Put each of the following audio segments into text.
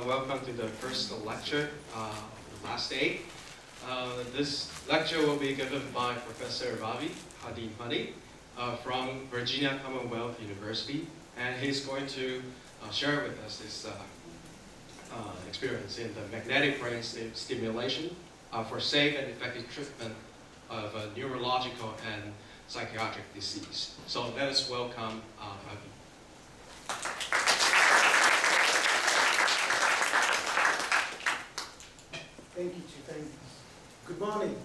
welcome to the first lecture of the last day. This lecture will be given by Professor Ravi Hadimani from Virginia Commonwealth University, and he's going to share with us his experience in the magnetic brain stimulation for safe and effective treatment of neurological and psychiatric disease. So let us welcome Ravi. Thank you, Chi-Feng. Good morning.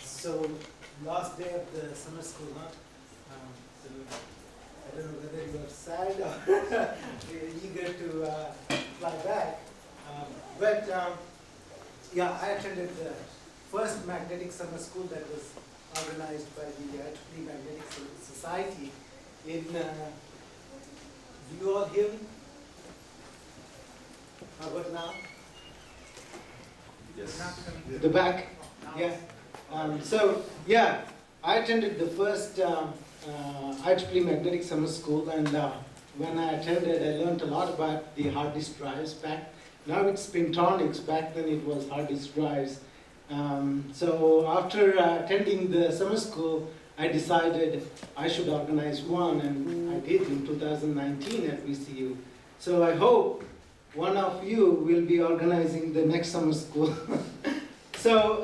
So, last day of the summer school, huh? So I don't know whether you are sad or eager to fly back. Yeah, I attended the first magnetic summer school that was organized by the IEEE Magnetic Society in, do you all hear me? How about now? Yes. The back? Yeah. I attended the first IEEE Magnetic Summer School, and when I attended, I learned a lot about the hard disk drives. Now it's spintronics, back then it was hard disk drives. So after attending the summer school, I decided I should organize one, and I did in 2019 at VCU. So I hope one of you will be organizing the next summer school. So,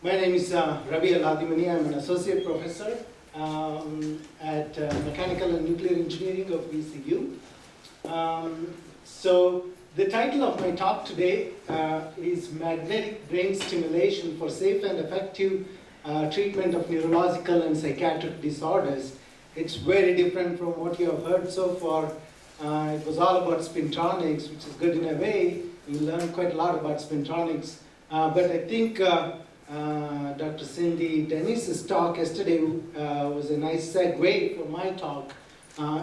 my name is Ravi Hadimani. I'm an associate professor at Mechanical and Nuclear Engineering of VCU. So, the title of my talk today is Magnetic Brain Stimulation for Safe and Effective Treatment of Neurological and Psychiatric Disorders. It's very different from what you have heard so far. It was all about spintronics, which is good in a way. You learn quite a lot about spintronics. But I think Dr. Cindy Dennis's talk yesterday was a nice segue for my talk.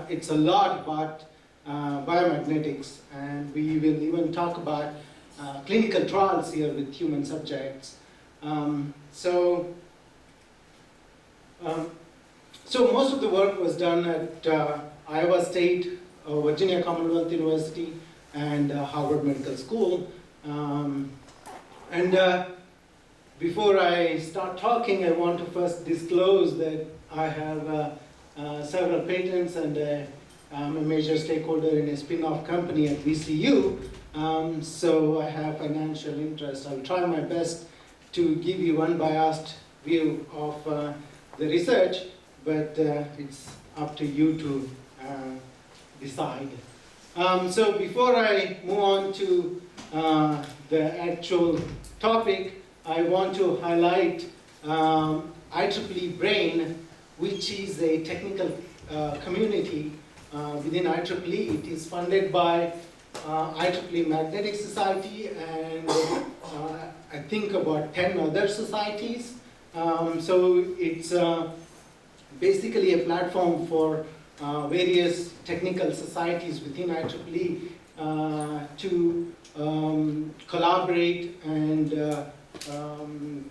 It's a lot about biomagnetics, and we will even talk about clinical trials here with human subjects. So most of the work was done at Iowa State, Virginia Commonwealth University, and Harvard Medical School. Before I start talking, I want to first disclose that I have several patents, and I'm a major stakeholder in a spin-off company at VCU. So I have financial interest. I'll try my best to give you unbiased view of the research, but it's up to you to decide. So before I move on to the actual topic, I want to highlight IEEE Brain, which is a technical community within IEEE. It is funded by IEEE Magnetic Society and I think about 10 other societies. So it's basically a platform for various technical societies within IEEE to collaborate and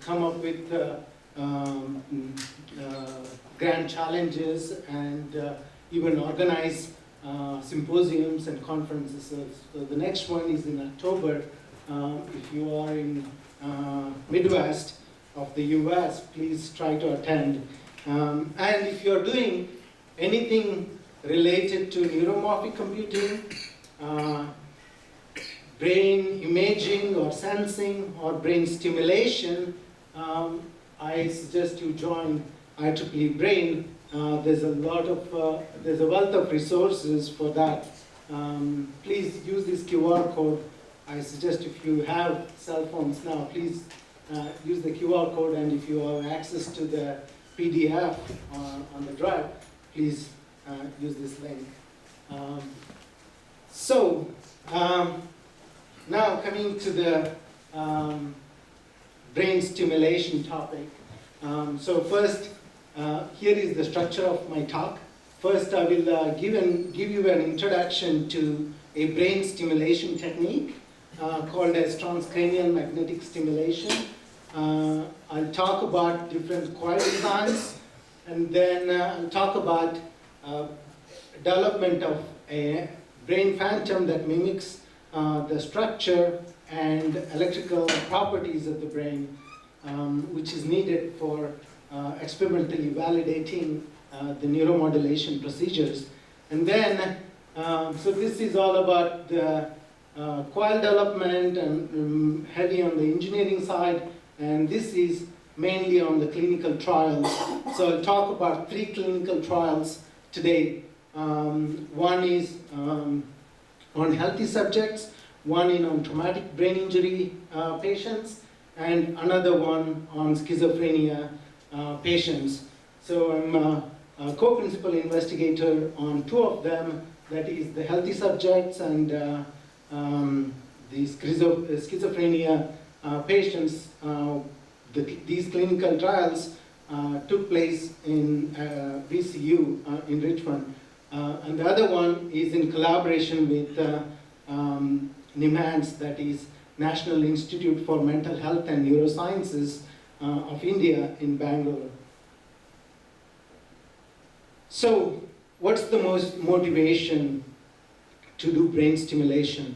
come up with grand challenges and even organize symposiums and conferences. So the next one is in October. If you are in Midwest of the US, please try to attend. And if you're doing anything related to neuromorphic computing, brain imaging or sensing or brain stimulation, I suggest you join IEEE Brain. There's a wealth of resources for that. Please use this QR code. I suggest if you have cell phones now, please use the QR code, and if you have access to the PDF on the drive, please use this link. Now coming to the brain stimulation topic. So first, here is the structure of my talk. First, I will give you an introduction to a brain stimulation technique called as transcranial magnetic stimulation. I'll talk about different coil designs, and then I'll talk about development of a brain phantom that mimics the structure and electrical properties of the brain, which is needed for experimentally validating the neuromodulation procedures. And then, so this is all about the coil development and heavy on the engineering side, and this is mainly on the clinical trials. So I'll talk about 3 clinical trials today. One is on healthy subjects, one on traumatic brain injury patients, and another one on schizophrenia patients. So I'm a co-principal investigator on 2 of them, that is the healthy subjects and the schizophrenia patients. These clinical trials took place in VCU in Richmond. And the other one is in collaboration with NIMHANS, that is National Institute for Mental Health and Neurosciences of India in Bangalore. So, what's the most motivation to do brain stimulation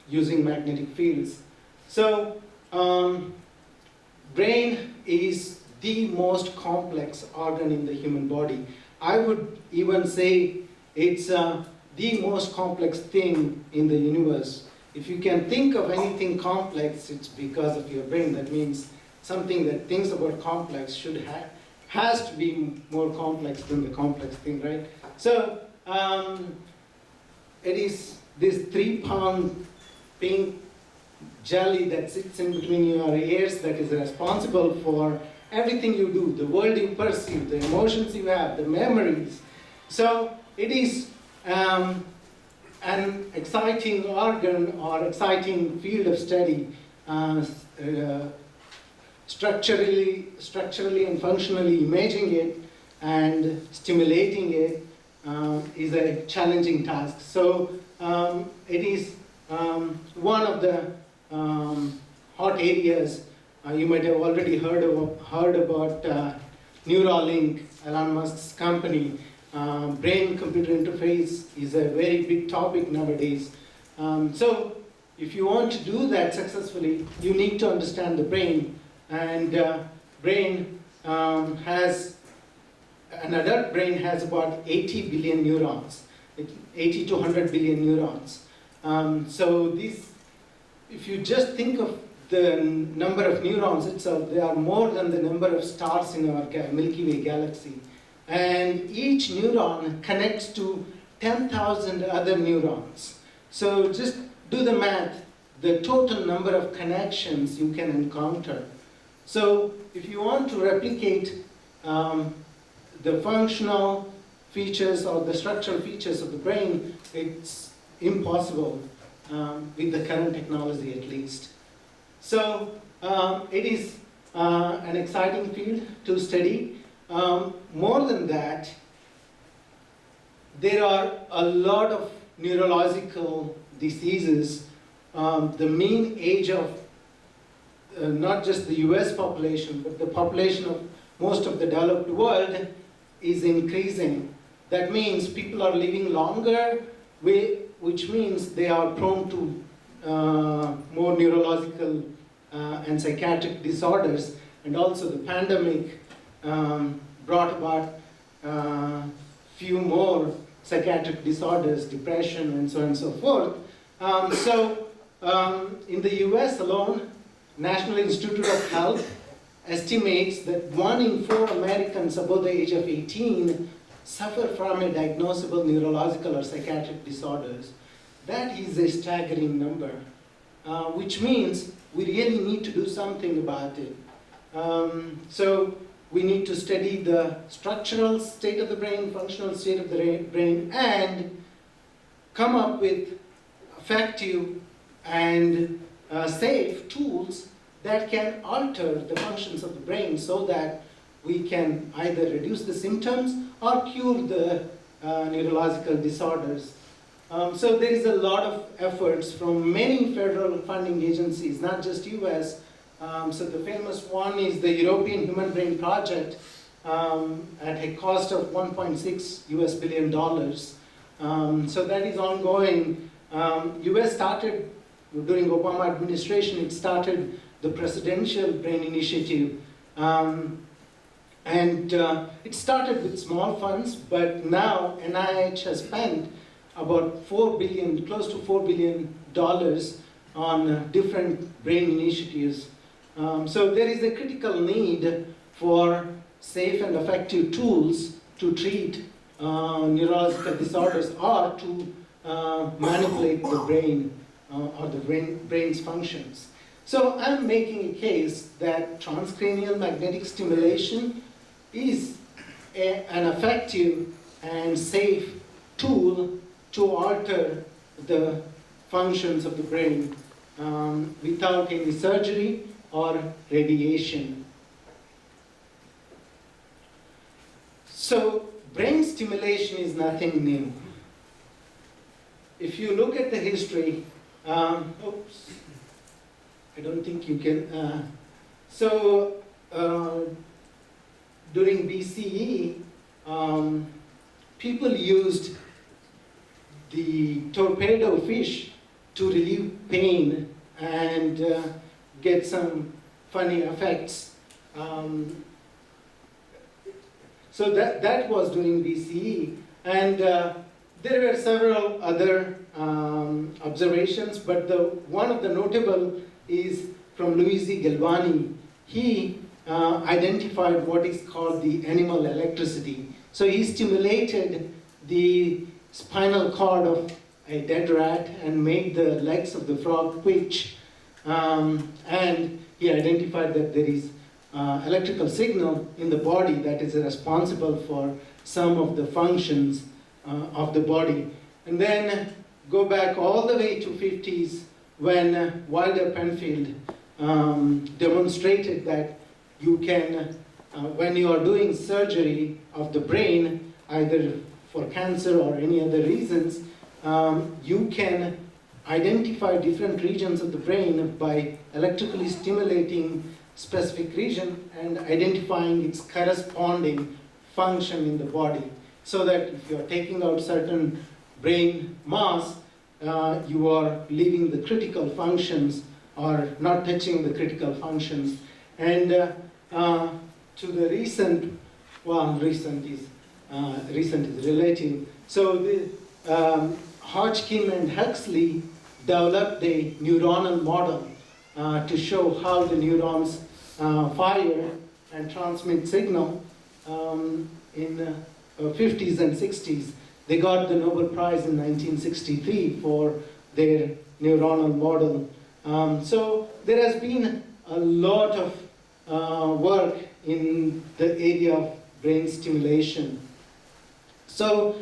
using magnetic fields? So, brain is the most complex organ in the human body. I would even say it's the most complex thing in the universe. If you can think of anything complex, it's because of your brain. That means something that thinks about complex has to be more complex than the complex thing, right? So it is this 3-pound pink jelly that sits in between your ears that is responsible for everything you do, the world you perceive, the emotions you have, the memories. So it is an exciting organ or exciting field of study. Structurally and functionally imaging it and stimulating it is a challenging task. So it is one of the hot areas. You might have already heard about Neuralink, Elon Musk's company. Brain-computer interface is a very big topic nowadays. So if you want to do that successfully, you need to understand the brain. And brain has, an adult brain has about 80 billion neurons, 80 to 100 billion neurons. So these, if you just think of the number of neurons itself, they are more than the number of stars in our Milky Way galaxy. And each neuron connects to 10,000 other neurons. So just do the math, the total number of connections you can encounter. So if you want to replicate the functional features or the structural features of the brain, it's impossible with the current technology at least. So it is an exciting field to study. More than that, there are a lot of neurological diseases. The mean age of not just the US population, but the population of most of the developed world is increasing. That means people are living longer, which means they are prone to more neurological and psychiatric disorders. And also the pandemic brought about few more psychiatric disorders, depression, and so on and so forth. In the US alone, National Institute of Health estimates that 1 in 4 Americans above the age of 18 suffer from a diagnosable neurological or psychiatric disorders. That is a staggering number, which means we really need to do something about it. So we need to study the structural state of the brain, functional state of the brain, and come up with effective and safe tools that can alter the functions of the brain so that we can either reduce the symptoms or cure the neurological disorders. So there is a lot of efforts from many federal funding agencies, not just US. So the famous one is the European Human Brain Project at a cost of $1.6 billion. So that is ongoing. US started, during Obama administration, it started the Presidential Brain Initiative. It started with small funds, but now NIH has spent about $4 billion, close to $4 billion on different brain initiatives. So there is a critical need for safe and effective tools to treat neurological disorders or to manipulate the brain or the brain's functions. So I'm making a case that transcranial magnetic stimulation is an effective and safe tool to alter the functions of the brain without any surgery or radiation. So brain stimulation is nothing new. If you look at the history, oops, I don't think you can. During BCE, people used the torpedo fish to relieve pain and get some funny effects. So that was during BCE. And there were several other observations, but one of the notable is from Luigi Galvani. He identified what is called the animal electricity. So he stimulated the spinal cord of a dead rat and made the legs of the frog twitch. And he identified that there is electrical signal in the body that is responsible for some of the functions of the body. And then go back all the way to 50s when Wilder Penfield demonstrated that you can, when you are doing surgery of the brain, either for cancer or any other reasons, you can identify different regions of the brain by electrically stimulating specific region and identifying its corresponding function in the body. So that if you are taking out certain brain mass, you are leaving the critical functions or not touching the critical functions. And to the recent, well, recent is relative. So the Hodgkin and Huxley developed a neuronal model to show how the neurons fire and transmit signal in the 50s and 60s. They got the Nobel Prize in 1963 for their neuronal model. So there has been a lot of work in the area of brain stimulation. So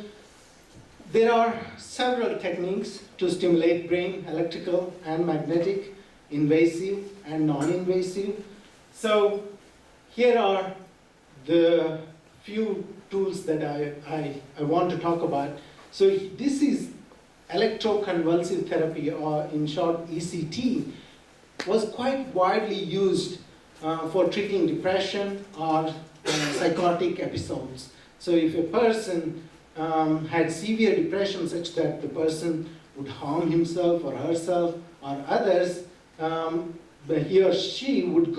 there are several techniques to stimulate brain, electrical and magnetic, invasive and non-invasive. So here are the few tools that I want to talk about. So this is electroconvulsive therapy, or in short ECT, was quite widely used for treating depression or psychotic episodes. So if a person had severe depression such that the person would harm himself or herself or others, he or she would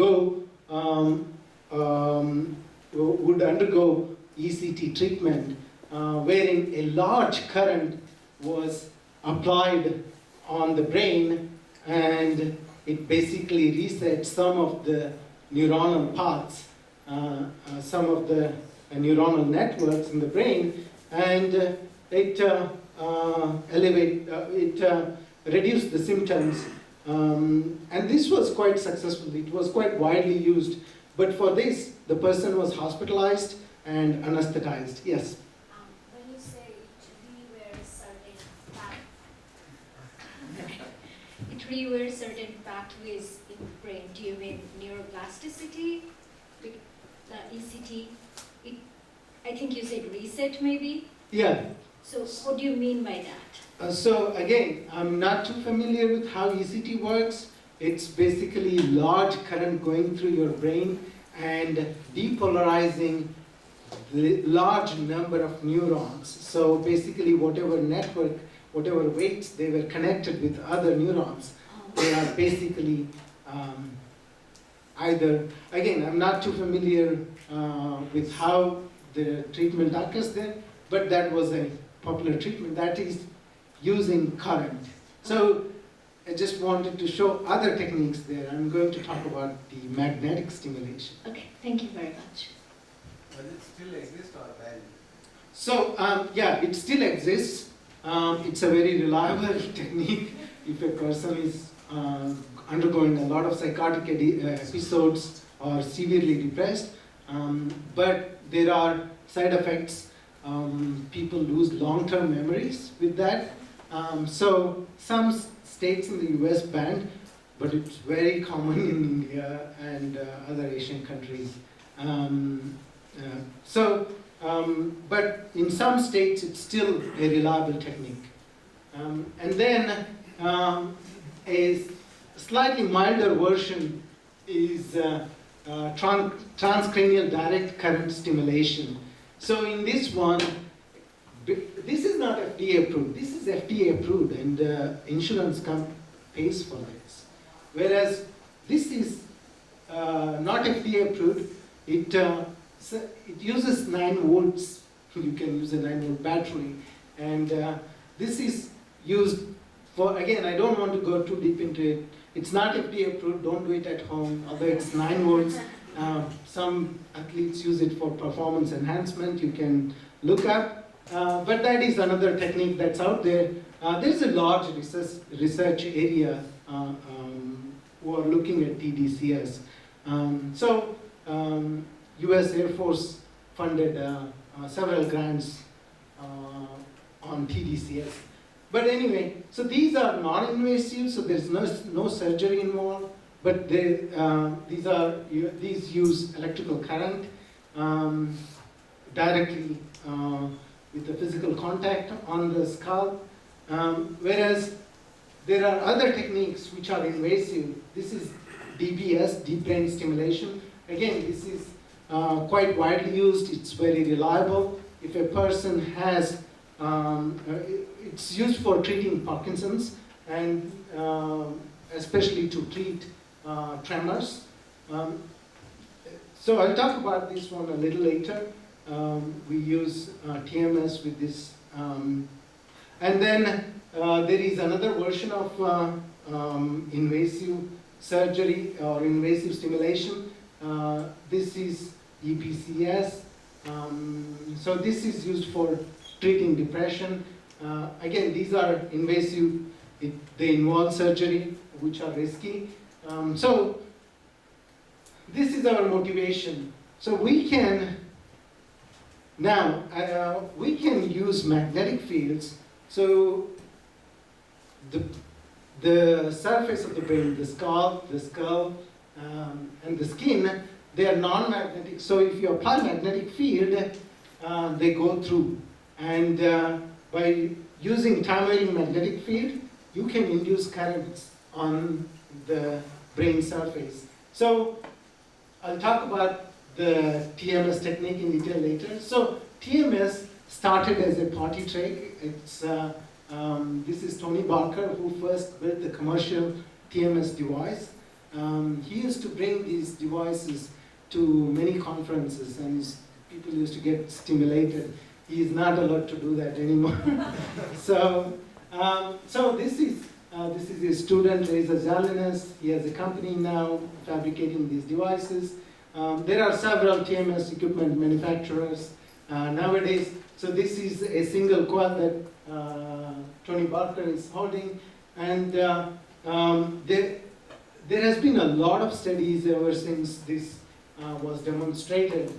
undergo ECT treatment, wherein a large current was applied on the brain, and it basically resets some of the neuronal paths, some of the neuronal networks in the brain, and it reduced the symptoms. And this was quite successful. It was quite widely used. But for this, the person was hospitalized and anesthetized. Yes? When you say it rewears certain pathways in the brain, do you mean neuroplasticity? The ECT, I think you said reset maybe? Yeah. So what do you mean by that? So again, I'm not too familiar with how ECT works. It's basically large current going through your brain and depolarizing large number of neurons. So basically whatever network, whatever weights they were connected with other neurons, they are basically either, again, I'm not too familiar with how the treatment occurs there, but that was a popular treatment that is using current. So I just wanted to show other techniques there. I'm going to talk about the magnetic stimulation. Okay, thank you very much. Does it still exist or value? So yeah, it still exists. It's a very reliable technique if a person is undergoing a lot of psychotic episodes or severely depressed. But there are side effects. People lose long-term memories with that. So some states in the US banned, but it's very common in India and other Asian countries. But in some states it's still a reliable technique. And then a slightly milder version is transcranial direct current stimulation. So in this one, this is not FDA approved. This is FDA approved, and insurance pays for this. Whereas this is not FDA approved. It uses 9 volts. You can use a 9-volt battery, and this is used for, again, I don't want to go too deep into it. It's not FDA approved. Don't do it at home. Although it's 9 volts, some athletes use it for performance enhancement. You can look up. But that is another technique that's out there. There's a large research area who are looking at TDCS. US Air Force funded several grants on TDCS. But anyway, so these are non-invasive, so there's no surgery involved, but these use electrical current directly with the physical contact on the scalp, whereas there are other techniques which are invasive. This is DBS, deep brain stimulation. Again, this is quite widely used. It's very reliable. If a person has, it's used for treating Parkinson's and especially to treat tremors. So I'll talk about this one a little later. We use TMS with this. And then there is another version of invasive surgery or invasive stimulation. This is EPCS. So this is used for treating depression. Again, these are invasive. They involve surgery, which are risky. So this is our motivation. So we can now we can use magnetic fields. So the surface of the brain, the scalp, and the skin, they are non-magnetic. So if you apply magnetic field, they go through. And by using time-varying magnetic field, you can induce currents on the brain surface. So I'll talk about the TMS technique in detail later. So TMS started as a party trick. It's this is Tony Barker who first built the commercial TMS device. He used to bring these devices to many conferences, and people used to get stimulated. He is not allowed to do that anymore. So this is his student, Reza Zalinas. He has a company now fabricating these devices. There are several TMS equipment manufacturers nowadays. So this is a single coil that Tony Barker is holding. And there has been a lot of studies ever since this was demonstrated.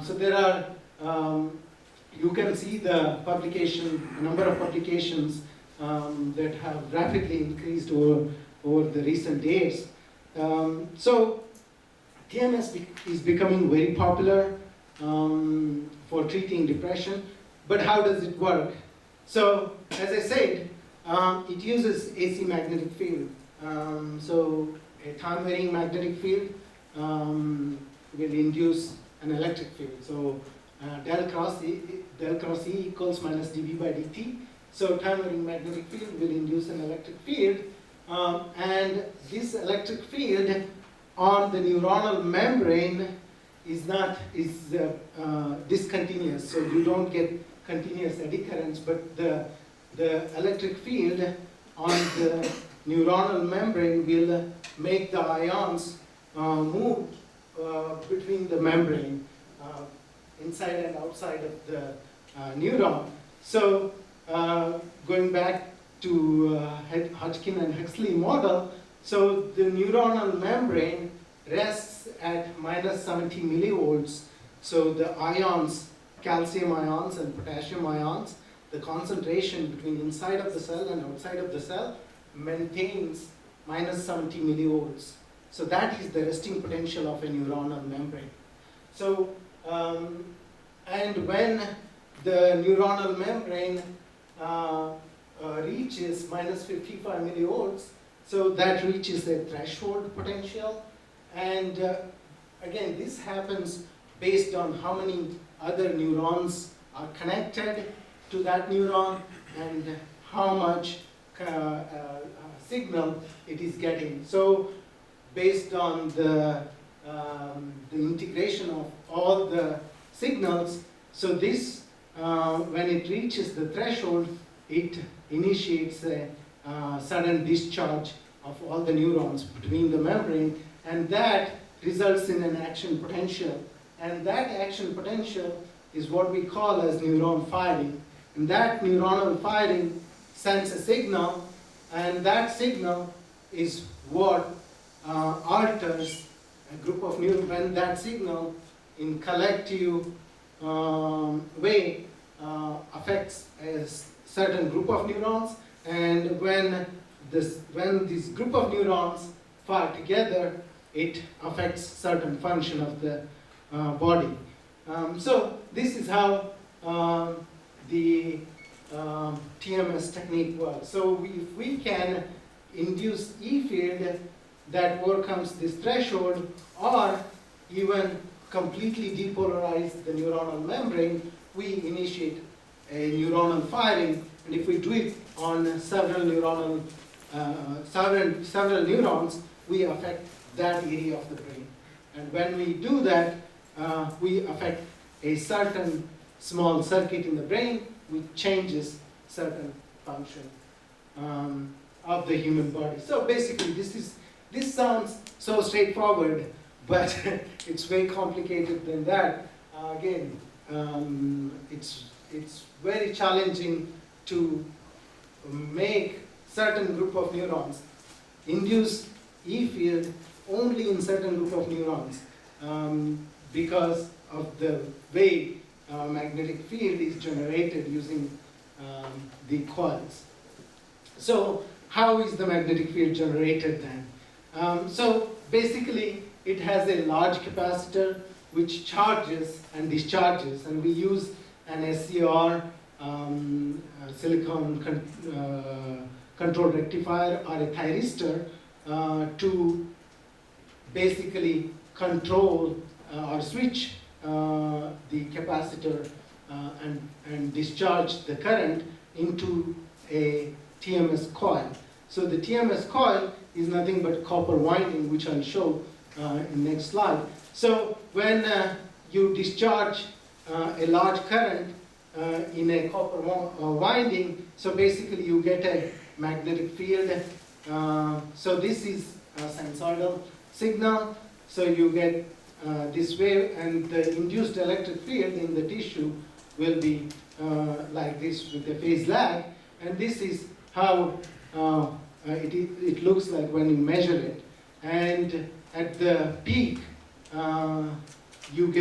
So there are, you can see the number of publications that have rapidly increased over the recent years. So TMS is becoming very popular for treating depression, but how does it work? So, as I said, it uses AC magnetic field. So a time-varying magnetic field will induce an electric field. So del cross E equals minus dB by dt. So time varying magnetic field will induce an electric field, and this electric field on the neuronal membrane is discontinuous. So you don't get continuous eddy currents, but the electric field on the neuronal membrane will make the ions move between the membrane, inside and outside of the neuron. So going back to Hodgkin and Huxley model, so the neuronal membrane rests at minus 70 millivolts. So the ions, calcium ions and potassium ions, the concentration between inside of the cell and outside of the cell maintains minus 70 millivolts. So that is the resting potential of a neuronal membrane. So, and when the neuronal membrane reaches minus 55 millivolts, so that reaches a threshold potential. And again, this happens based on how many other neurons are connected to that neuron and how much signal it is getting. So based on the integration of all the signals, so this, when it reaches the threshold, it initiates a sudden discharge of all the neurons between the membrane, and that results in an action potential. And that action potential is what we call as neuron firing. And that neuronal firing sends a signal, and that signal is what alters a group of neurons. When that signal in collective way affects a certain group of neurons, and when this group of neurons fire together, it affects certain function of the body. So this is how the TMS technique works. So if we can induce E field that overcomes this threshold, or even completely depolarize the neuronal membrane, we initiate a neuronal firing. And if we do it on several neurons, we affect that area of the brain. And when we do that, we affect a certain small circuit in the brain, which changes certain function of the human body. So basically, this sounds so straightforward, but it's way complicated than that. Again, it's very challenging to make certain group of neurons induce E field only in certain group of neurons, because of the way magnetic field is generated using the coils. So how is the magnetic field generated then? So basically, it has a large capacitor which charges and discharges, and we use an SCR, silicon control rectifier, or a thyristor to basically control or switch the capacitor and discharge the current into a TMS coil. So the TMS coil is nothing but copper winding, which I'll show in next slide. So when you discharge a large current in a copper winding, so basically you get a magnetic field. So this is a sinusoidal signal. So you get this wave, and the induced electric field in the tissue will be like this with a phase lag. And this is how it looks like when you measure it. And at the peak, you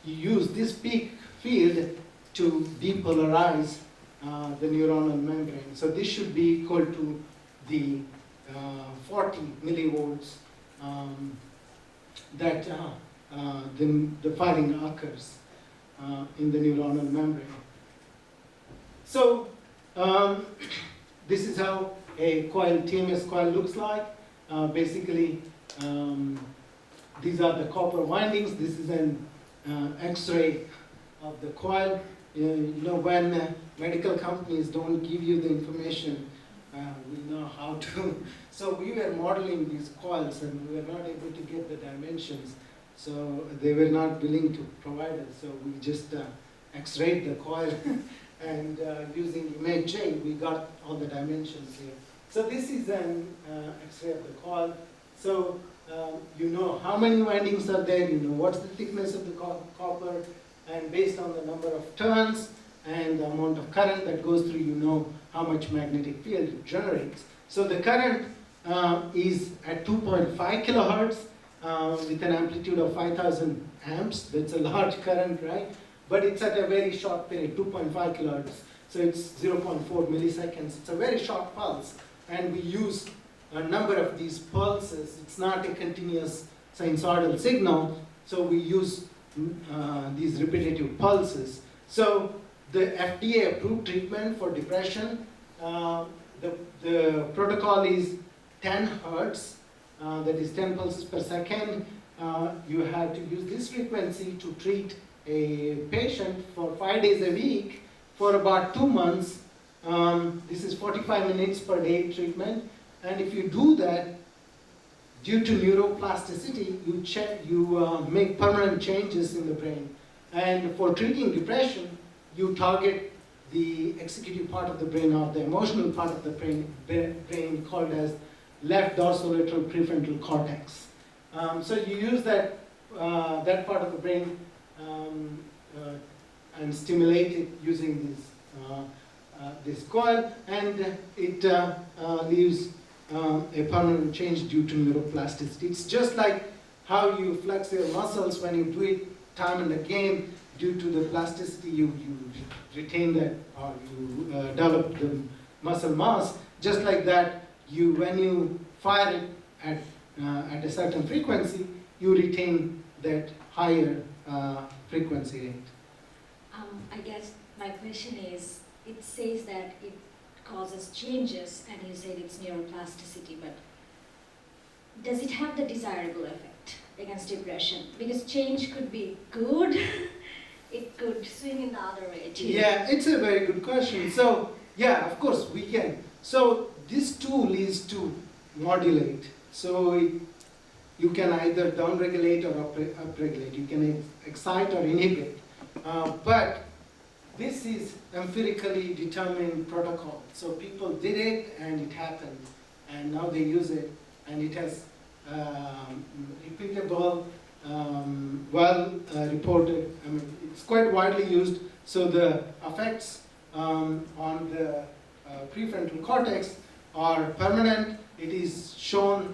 use this peak field to depolarize the neuronal membrane. So this should be equal to the 40 millivolts that the firing occurs in the neuronal membrane. So this is how a coil, TMS coil, looks like. Basically, these are the copper windings. This is an X-ray of the coil. You know, when medical companies don't give you the information, we know how to. So we were modeling these coils and we were not able to get the dimensions. So they were not willing to provide us. So we just X-rayed the coil and using imaging, we got all the dimensions here. So this is an X-ray of the coil. So you know how many windings are there, you know what's the thickness of the copper, and based on the number of turns and the amount of current that goes through, you know how much magnetic field it generates. So the current is at 2.5 kilohertz with an amplitude of 5,000 amps. That's a large current, right? But it's at a very short period, 2.5 kilohertz. So it's 0.4 milliseconds. It's a very short pulse. And we use a number of these pulses. It's not a continuous sinusoidal signal. So we use these repetitive pulses. So the FDA approved treatment for depression, the protocol is 10 hertz, that is 10 pulses per second. You have to use this frequency to treat a patient for 5 days a week for about 2 months. This is 45 minutes per day treatment. And if you do that, due to neuroplasticity, you make permanent changes in the brain. And for treating depression, you target the executive part of the brain or the emotional part of the brain called as left dorsolateral prefrontal cortex. So you use that part of the brain and stimulate it using this coil, and it leaves a permanent change due to neuroplasticity. It's just like how you flex your muscles when you do it time and again. Due to the plasticity, you retain that, or you develop the muscle mass. Just like that, when you fire it at a certain frequency, you retain that higher frequency rate. I guess my question is, it says that it causes changes, and you said it's neuroplasticity, but does it have the desirable effect against depression? Because change could be good, it could swing in the other way too. Yeah, it's a very good question. So, yeah, of course we can. So this tool is to modulate. So you can either downregulate or upregulate. You can excite or inhibit. But this is empirically determined protocol. So people did it and it happened. And now they use it and it has repeatable, reported. I mean, it's quite widely used. So the effects on the prefrontal cortex are permanent. It is shown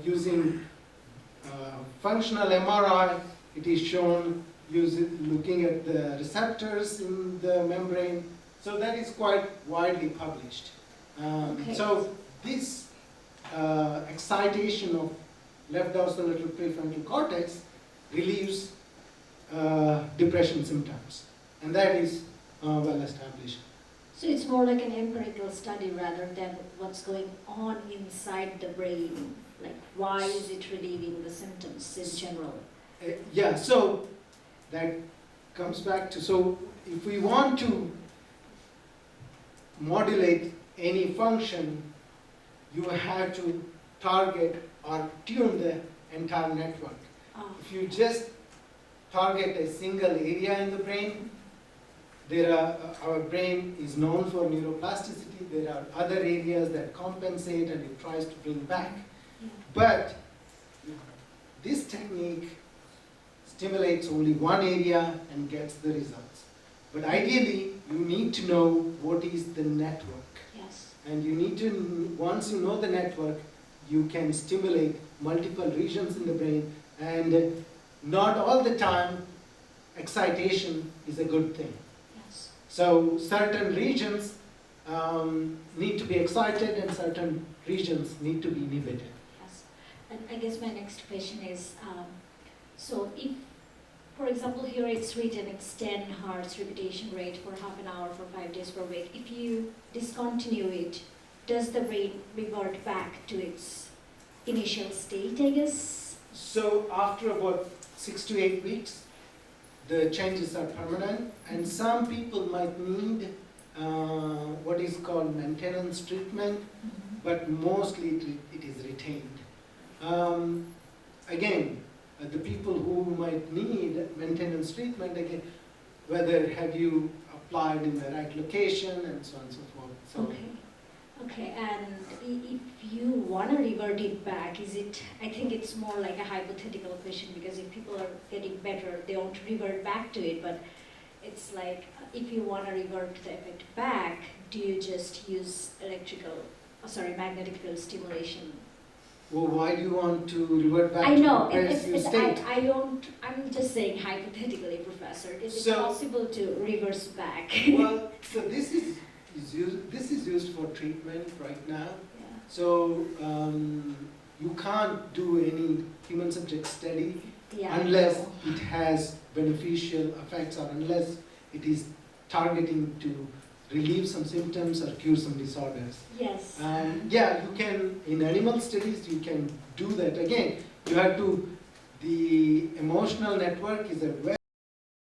using functional MRI. It is shown looking at the receptors in the membrane. So that is quite widely published. Okay. So this excitation of left dorsolateral prefrontal cortex relieves depression symptoms, and that is well established. So it's more like an empirical study rather than what's going on inside the brain. Like, why is it relieving the symptoms in general? Yeah, so that comes back to, so if we want to modulate any function, you have to target or tune the entire network. If you just target a single area in the brain, our brain is known for neuroplasticity. There are other areas that compensate and it tries to bring back. Yeah. But this technique stimulates only one area and gets the results. But ideally, you need to know what is the network. Yes. And you need to, once you know the network, you can stimulate multiple regions in the brain, and not all the time excitation is a good thing. Yes. So certain regions need to be excited and certain regions need to be inhibited. Yes. And I guess my next question is, so if, for example, here it's written it's 10 hertz repetition rate for half an hour for 5 days per week. If you discontinue it, does the brain revert back to its initial state, I guess? So after about 6 to 8 weeks, the changes are permanent, and some people might need what is called maintenance treatment, but mostly it is retained. Again, the people who might need maintenance treatment, again, whether have you applied in the right location and so on and so forth. So, Okay, and if you want to revert it back, is it, I think it's more like a hypothetical question, because if people are getting better, they won't revert back to it, but it's like, if you want to revert the effect back, do you just use magnetic field stimulation? well, why do you want to revert back I to know, the previous state? I'm just saying hypothetically, Professor, is it So- possible to reverse back? Well, so this is used for treatment right now. Yeah. So you can't do any human subject study Yeah, I unless know. it has beneficial effects, or unless it is targeting to relieve some symptoms or cure some disorders. Yes. Yeah, you can, in animal studies, you can do that. Again, you have to, the emotional network is a very